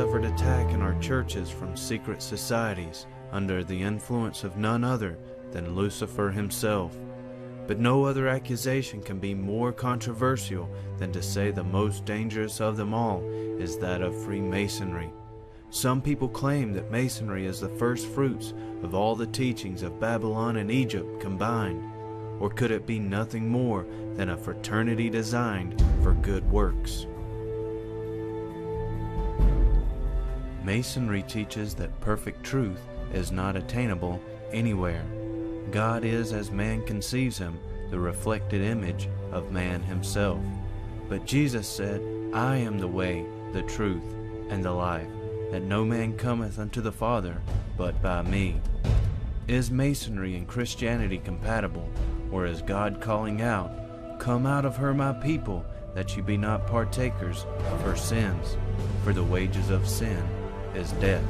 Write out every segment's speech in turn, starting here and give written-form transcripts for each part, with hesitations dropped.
suffered attack in our churches from secret societies under the influence of none other than Lucifer himself. But no other accusation can be more controversial than to say the most dangerous of them all is that of Freemasonry. Some people claim that Masonry is the first fruits of all the teachings of Babylon and Egypt combined. Or could it be nothing more than a fraternity designed for good works? Masonry teaches that perfect truth is not attainable anywhere. God is, as man conceives him, the reflected image of man himself. But Jesus said, I am the way, the truth, and the life, that no man cometh unto the Father but by me. Is Masonry and Christianity compatible, or is God calling out, Come out of her, my people, that ye be not partakers of her sins, for the wages of sin is death.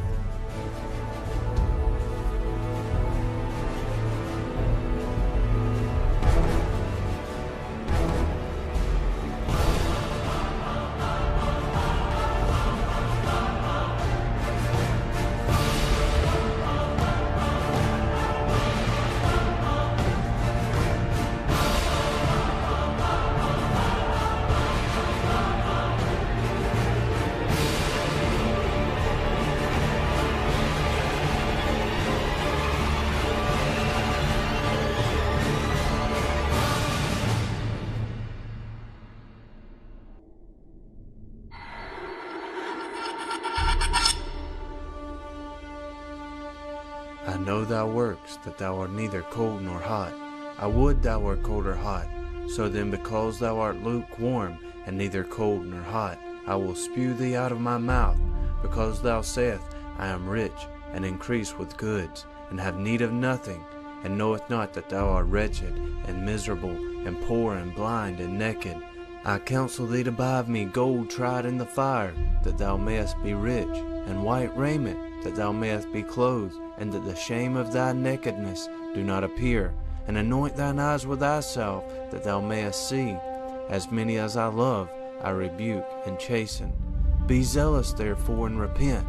I know thy works, that thou art neither cold nor hot. I would thou wert cold or hot. So then, because thou art lukewarm, and neither cold nor hot, I will spew thee out of my mouth. Because thou sayest, I am rich, and increase with goods, and have need of nothing, and knowest not that thou art wretched, and miserable, and poor, and blind, and naked. I counsel thee to buy of me gold tried in the fire, that thou mayest be rich, and white raiment, that thou mayest be clothed, and that the shame of thy nakedness do not appear. And anoint thine eyes with thyself, that thou mayest see. As many as I love, I rebuke and chasten. Be zealous therefore, and repent.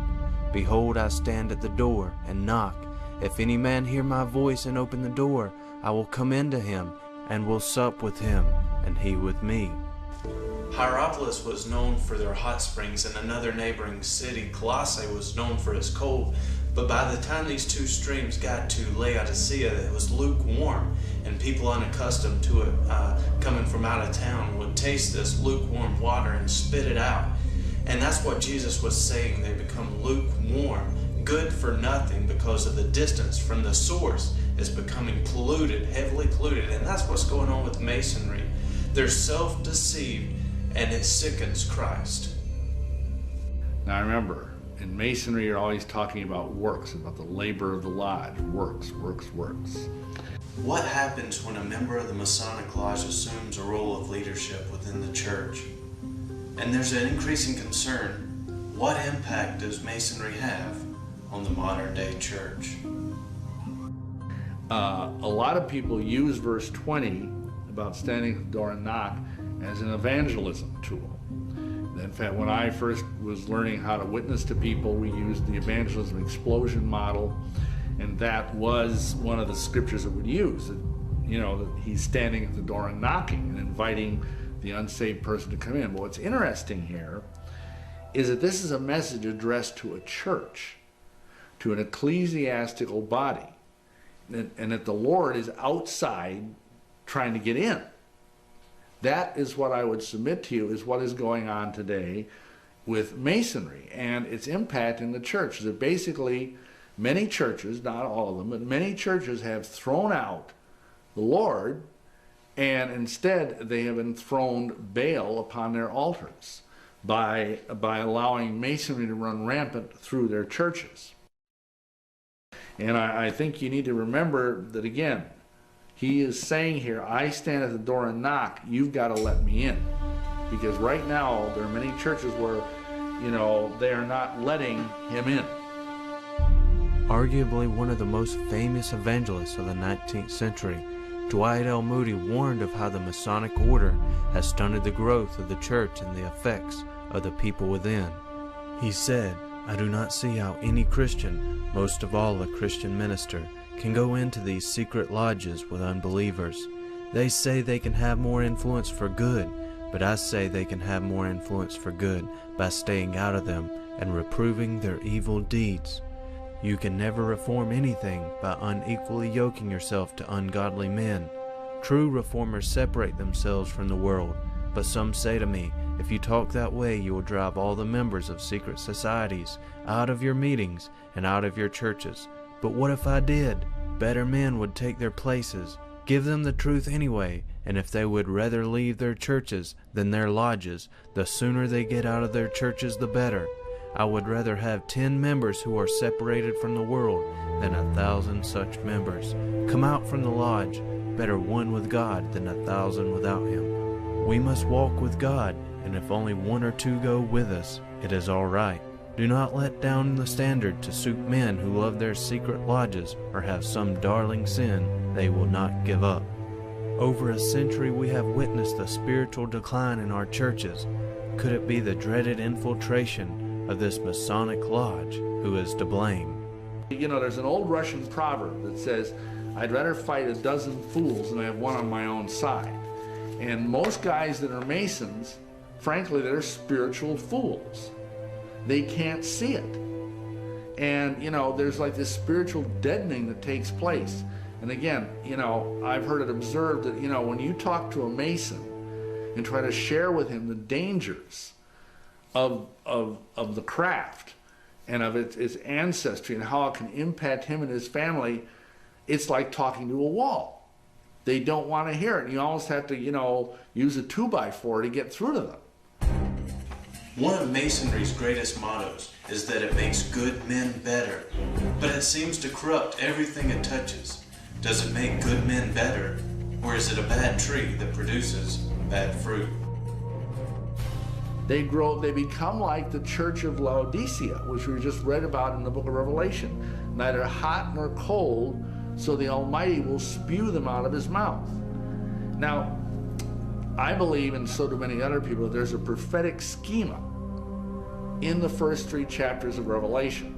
Behold, I stand at the door, and knock. If any man hear my voice, and open the door, I will come into him, and will sup with him, and he with me. Hierapolis was known for their hot springs, and another neighboring city, Colossae, was known for its cold. But by the time these two streams got to Laodicea, it was lukewarm, and people unaccustomed to it coming from out of town would taste this lukewarm water and spit it out. And that's what Jesus was saying. They become lukewarm, good for nothing, because of the distance from the source is becoming polluted, heavily polluted. And that's what's going on with Masonry. They're self-deceived, and it sickens Christ. Now remember, in Masonry, you're always talking about works, about the labor of the lodge. Works, works, works. What happens when a member of the Masonic Lodge assumes a role of leadership within the church? And there's an increasing concern, what impact does Masonry have on the modern day church? A lot of people use verse 20 about standing at the door and knock as an evangelism tool. In fact, when I first was learning how to witness to people, we used the evangelism explosion model, and that was one of the scriptures that we'd use. You know, that he's standing at the door and knocking and inviting the unsaved person to come in. But what's interesting here is that this is a message addressed to a church, to an ecclesiastical body, and that the Lord is outside trying to get in. That is what I would submit to you is what is going on today with Masonry and its impact in the church. That basically many churches, not all of them, but many churches have thrown out the Lord, and instead they have enthroned Baal upon their altars by allowing Masonry to run rampant through their churches. And I think you need to remember that, again, he is saying here, I stand at the door and knock, you've got to let me in. Because right now, there are many churches where, you know, they are not letting him in. Arguably one of the most famous evangelists of the 19th century, Dwight L. Moody warned of how the Masonic order has stunted the growth of the church and the effects of the people within. He said, I do not see how any Christian, most of all a Christian minister, can go into these secret lodges with unbelievers. They say they can have more influence for good, but I say they can have more influence for good by staying out of them and reproving their evil deeds. You can never reform anything by unequally yoking yourself to ungodly men. True reformers separate themselves from the world, but some say to me, if you talk that way, you will drive all the members of secret societies out of your meetings and out of your churches. But what if I did? Better men would take their places. Give them the truth anyway, and if they would rather leave their churches than their lodges, the sooner they get out of their churches the better. I would rather have 10 members who are separated from the world than 1,000 such members. Come out from the lodge, better one with God than 1,000 without Him. We must walk with God, and if only 1 or 2 go with us, it is all right. Do not let down the standard to suit men who love their secret lodges or have some darling sin they will not give up. Over a century we have witnessed a spiritual decline in our churches. Could it be the dreaded infiltration of this Masonic lodge who is to blame? You know, there's an old Russian proverb that says, I'd rather fight a dozen fools than I have one on my own side. And most guys that are Masons, frankly, they're spiritual fools. They can't see it. And, you know, there's like this spiritual deadening that takes place. And again, you know, I've heard it observed that, you know, when you talk to a Mason and try to share with him the dangers of the craft and of its ancestry and how it can impact him and his family, it's like talking to a wall. They don't want to hear it. You almost have to, you know, use a 2x4 to get through to them. One of Masonry's greatest mottos is that it makes good men better, but it seems to corrupt everything it touches. Does it make good men better, or is it a bad tree that produces bad fruit? They become like the church of Laodicea, which we just read about in the book of Revelation. Neither hot nor cold, so the Almighty will spew them out of His mouth. Now, I believe, and so do many other people, that there's a prophetic schema in the first 3 chapters of Revelation,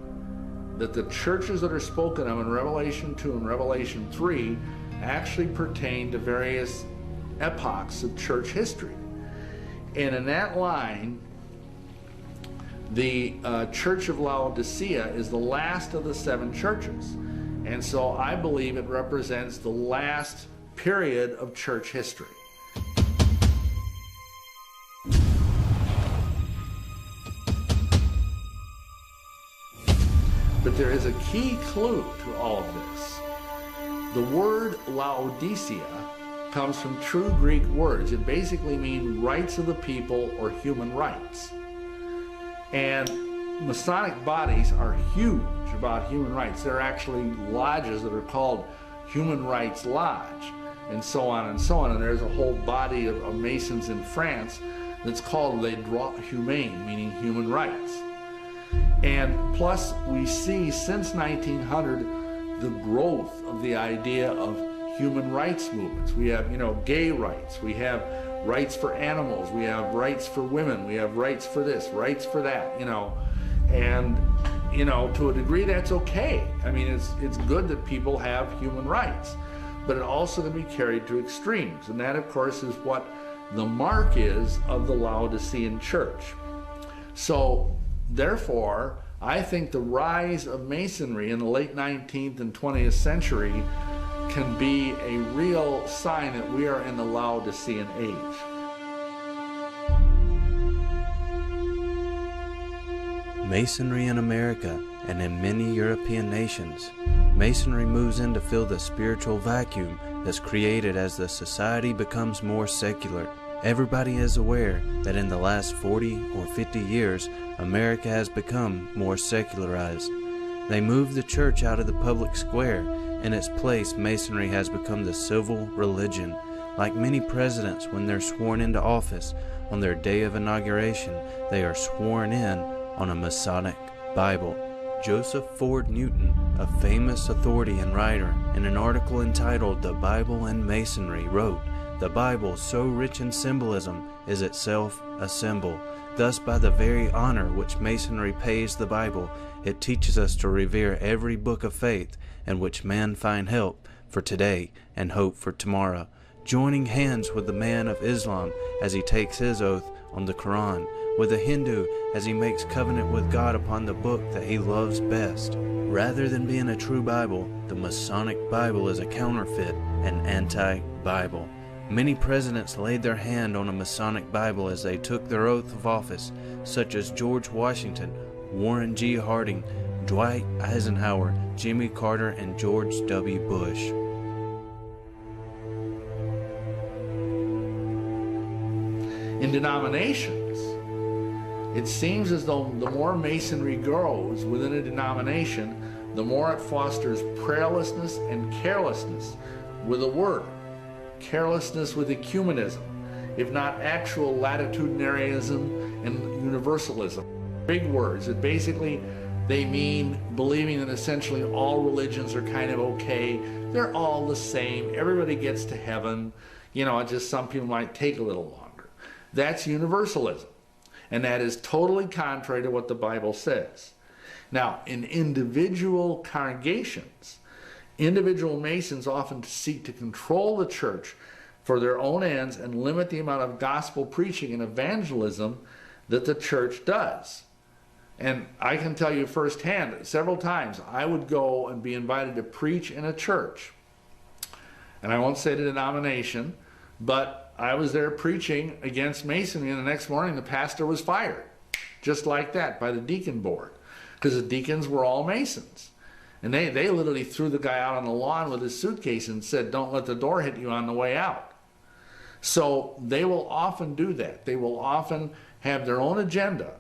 that the churches that are spoken of in Revelation 2 and Revelation 3 actually pertain to various epochs of church history. And in that line, the Church of Laodicea is the last of the 7 churches. And so I believe it represents the last period of church history. But there is a key clue to all of this. The word Laodicea comes from true Greek words. It basically means rights of the people or human rights. And Masonic bodies are huge about human rights. There are actually lodges that are called Human Rights Lodge, and so on and so on. And there's a whole body of Masons in France that's called Les Droits Humains, meaning human rights. And plus, we see since 1900 the growth of the idea of human rights movements. We have, you know, gay rights. We have rights for animals. We have rights for women. We have rights for this, rights for that, you know. And, you know, to a degree, that's okay. I mean, it's good that people have human rights, but it also can be carried to extremes. And that, of course, is what the mark is of the Laodicean church. So, therefore, I think the rise of Masonry in the late 19th and 20th century can be a real sign that we are in the Laodicean age. Masonry in America and in many European nations. Masonry moves in to fill the spiritual vacuum that's created as the society becomes more secular. Everybody is aware that in the last 40 or 50 years, America has become more secularized. They moved the church out of the public square. In its place, Masonry has become the civil religion. Like many presidents, when they're sworn into office, on their day of inauguration, they are sworn in on a Masonic Bible. Joseph Ford Newton, a famous authority and writer, in an article entitled "The Bible and Masonry," wrote, "The Bible, so rich in symbolism, is itself a symbol. Thus, by the very honor which Masonry pays the Bible, it teaches us to revere every book of faith in which man find help for today and hope for tomorrow, joining hands with the man of Islam as he takes his oath on the Quran, with the Hindu as he makes covenant with God upon the book that he loves best. Rather than being a true Bible, the Masonic Bible is a counterfeit and anti-Bible. Many presidents laid their hand on a Masonic Bible as they took their oath of office, such as George Washington, Warren G. Harding, Dwight Eisenhower, Jimmy Carter, and George W. Bush. In denominations, it seems as though the more Masonry grows within a denomination, the more it fosters prayerlessness and carelessness with the word, carelessness with ecumenism, if not actual latitudinarianism and universalism. Big words that basically they mean believing that essentially all religions are kind of okay. They're all the same. Everybody gets to heaven. You know, just some people might take a little longer. That's universalism. And that is totally contrary to what the Bible says. Now, in individual congregations, individual Masons often seek to control the church for their own ends and limit the amount of gospel preaching and evangelism that the church does. And I can tell you firsthand, several times I would go and be invited to preach in a church. And I won't say the denomination, but I was there preaching against Masonry, and the next morning the pastor was fired. Just like that, by the deacon board. Because the deacons were all Masons. And they literally threw the guy out on the lawn with his suitcase and said, "Don't let the door hit you on the way out." So they will often do that. They will often have their own agenda,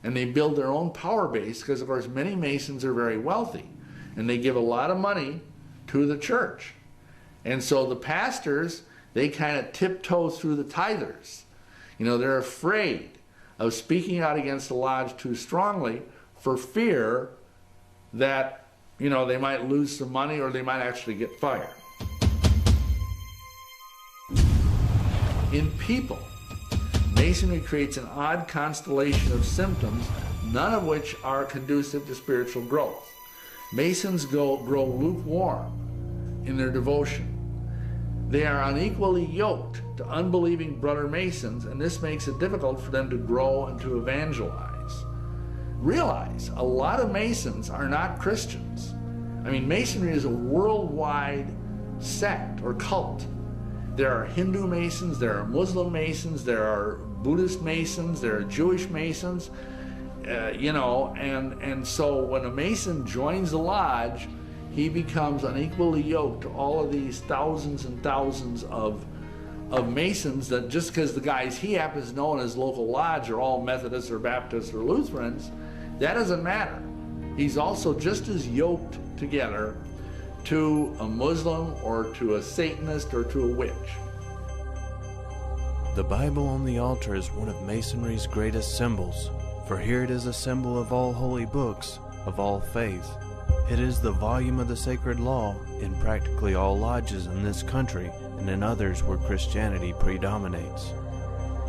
and they build their own power base, because of course many Masons are very wealthy, and they give a lot of money to the church. And so the pastors, they kind of tiptoe through the tithers. You know, they're afraid of speaking out against the lodge too strongly for fear that, you know, they might lose some money or they might actually get fired. In people, Masonry creates an odd constellation of symptoms, none of which are conducive to spiritual growth. Masons grow lukewarm in their devotion. They are unequally yoked to unbelieving brother Masons, and this makes it difficult for them to grow and to evangelize. Realize, a lot of Masons are not Christians. I mean, Masonry is a worldwide sect or cult. There are Hindu Masons, there are Muslim Masons, there are Buddhist Masons, there are Jewish Masons, you know, and so when a Mason joins the lodge, he becomes unequally yoked to all of these thousands and thousands of Masons, that just because the guys he happens to know in his local lodge are all Methodists or Baptists or Lutherans, that doesn't matter. He's also just as yoked together to a Muslim or to a Satanist or to a witch. The Bible on the altar is one of Masonry's greatest symbols, for here it is a symbol of all holy books, of all faith. It is the volume of the sacred law in practically all lodges in this country and in others where Christianity predominates.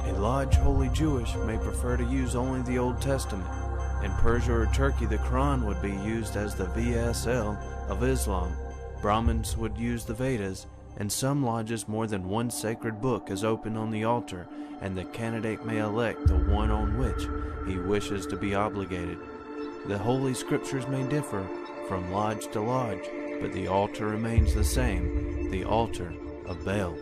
A lodge wholly Jewish may prefer to use only the Old Testament. In Persia or Turkey, the Quran would be used as the VSL of Islam. Brahmins would use the Vedas. In some lodges, more than one sacred book is open on the altar, and the candidate may elect the one on which he wishes to be obligated. The Holy Scriptures may differ from lodge to lodge, but the altar remains the same, the altar of Baal.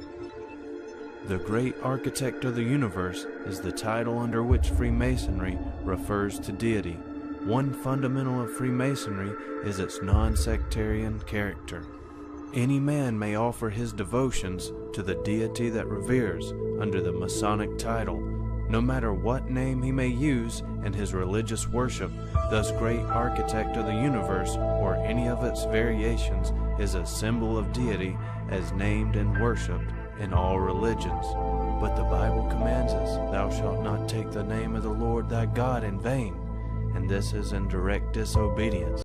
The great architect of the universe is the title under which Freemasonry refers to deity. One fundamental of Freemasonry is its non-sectarian character. Any man may offer his devotions to the deity that reveres under the Masonic title, no matter what name he may use in his religious worship. Thus, great architect of the universe, or any of its variations, is a symbol of deity as named and worshipped in all religions. But the Bible commands us, "Thou shalt not take the name of the Lord thy God in vain," and this is in direct disobedience.